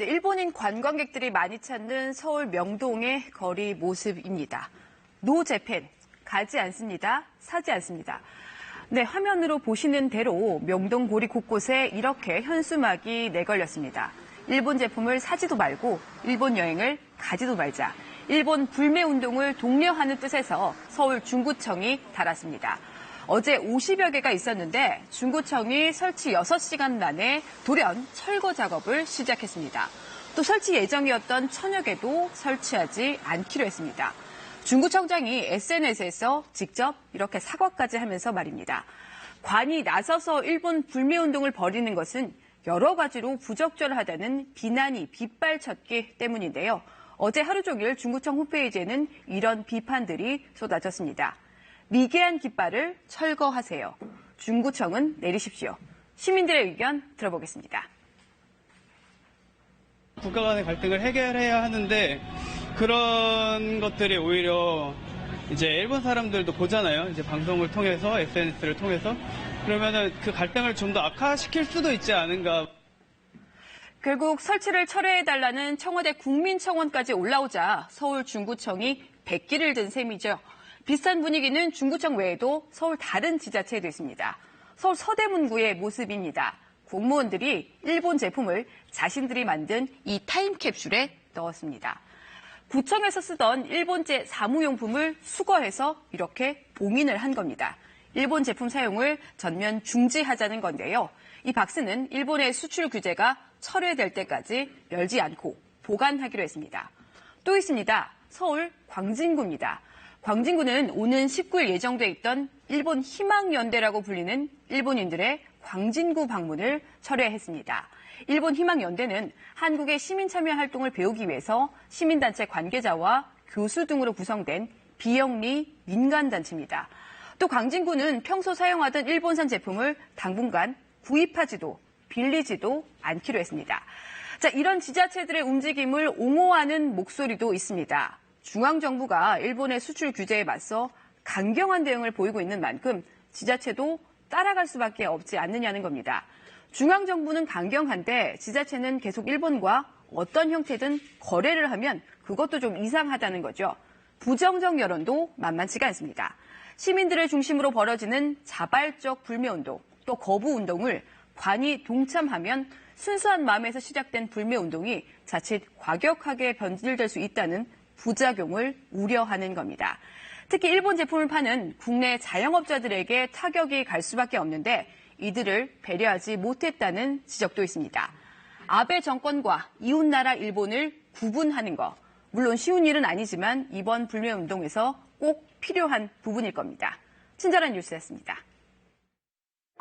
네, 일본인 관광객들이 많이 찾는 서울 명동의 거리 모습입니다. 노 재팬, 가지 않습니다. 사지 않습니다. 네, 화면으로 보시는 대로 명동 고리 곳곳에 이렇게 현수막이 내걸렸습니다. 일본 제품을 사지도 말고 일본 여행을 가지도 말자. 일본 불매운동을 독려하는 뜻에서 서울 중구청이 달았습니다. 어제 50여 개가 있었는데 중구청이 설치 6시간 만에 돌연 철거 작업을 시작했습니다. 또 설치 예정이었던 1000여 개도 설치하지 않기로 했습니다. 중구청장이 SNS에서 직접 이렇게 사과까지 하면서 말입니다. 관이 나서서 일본 불매운동을 벌이는 것은 여러 가지로 부적절하다는 비난이 빗발쳤기 때문인데요. 어제 하루 종일 중구청 홈페이지에는 이런 비판들이 쏟아졌습니다. 미개한 깃발을 철거하세요. 중구청은 내리십시오. 시민들의 의견 들어보겠습니다. 국가 간의 갈등을 해결해야 하는데 그런 것들이 오히려 이제 일본 사람들도 보잖아요. 이제 방송을 통해서 SNS를 통해서 그러면은 그 갈등을 좀 더 악화시킬 수도 있지 않은가. 결국 설치를 철회해달라는 청와대 국민청원까지 올라오자 서울 중구청이 백기를 든 셈이죠. 비슷한 분위기는 중구청 외에도 서울 다른 지자체에도 있습니다. 서울 서대문구의 모습입니다. 공무원들이 일본 제품을 자신들이 만든 이 타임캡슐에 넣었습니다. 구청에서 쓰던 일본제 사무용품을 수거해서 이렇게 봉인을 한 겁니다. 일본 제품 사용을 전면 중지하자는 건데요. 이 박스는 일본의 수출 규제가 철회될 때까지 열지 않고 보관하기로 했습니다. 또 있습니다. 서울 광진구입니다. 광진구는 오는 19일 예정돼 있던 일본 희망연대라고 불리는 일본인들의 광진구 방문을 철회했습니다. 일본 희망연대는 한국의 시민참여 활동을 배우기 위해서 시민단체 관계자와 교수 등으로 구성된 비영리 민간단체입니다. 또 광진구는 평소 사용하던 일본산 제품을 당분간 구입하지도 빌리지도 않기로 했습니다. 자, 이런 지자체들의 움직임을 옹호하는 목소리도 있습니다. 중앙정부가 일본의 수출 규제에 맞서 강경한 대응을 보이고 있는 만큼 지자체도 따라갈 수밖에 없지 않느냐는 겁니다. 중앙정부는 강경한데 지자체는 계속 일본과 어떤 형태든 거래를 하면 그것도 좀 이상하다는 거죠. 부정적 여론도 만만치가 않습니다. 시민들을 중심으로 벌어지는 자발적 불매운동, 또 거부운동을 관이 동참하면 순수한 마음에서 시작된 불매운동이 자칫 과격하게 변질될 수 있다는 부작용을 우려하는 겁니다. 특히 일본 제품을 파는 국내 자영업자들에게 타격이 갈 수밖에 없는데 이들을 배려하지 못했다는 지적도 있습니다. 아베 정권과 이웃나라 일본을 구분하는 것, 물론 쉬운 일은 아니지만 이번 불매운동에서 꼭 필요한 부분일 겁니다. 친절한 뉴스였습니다.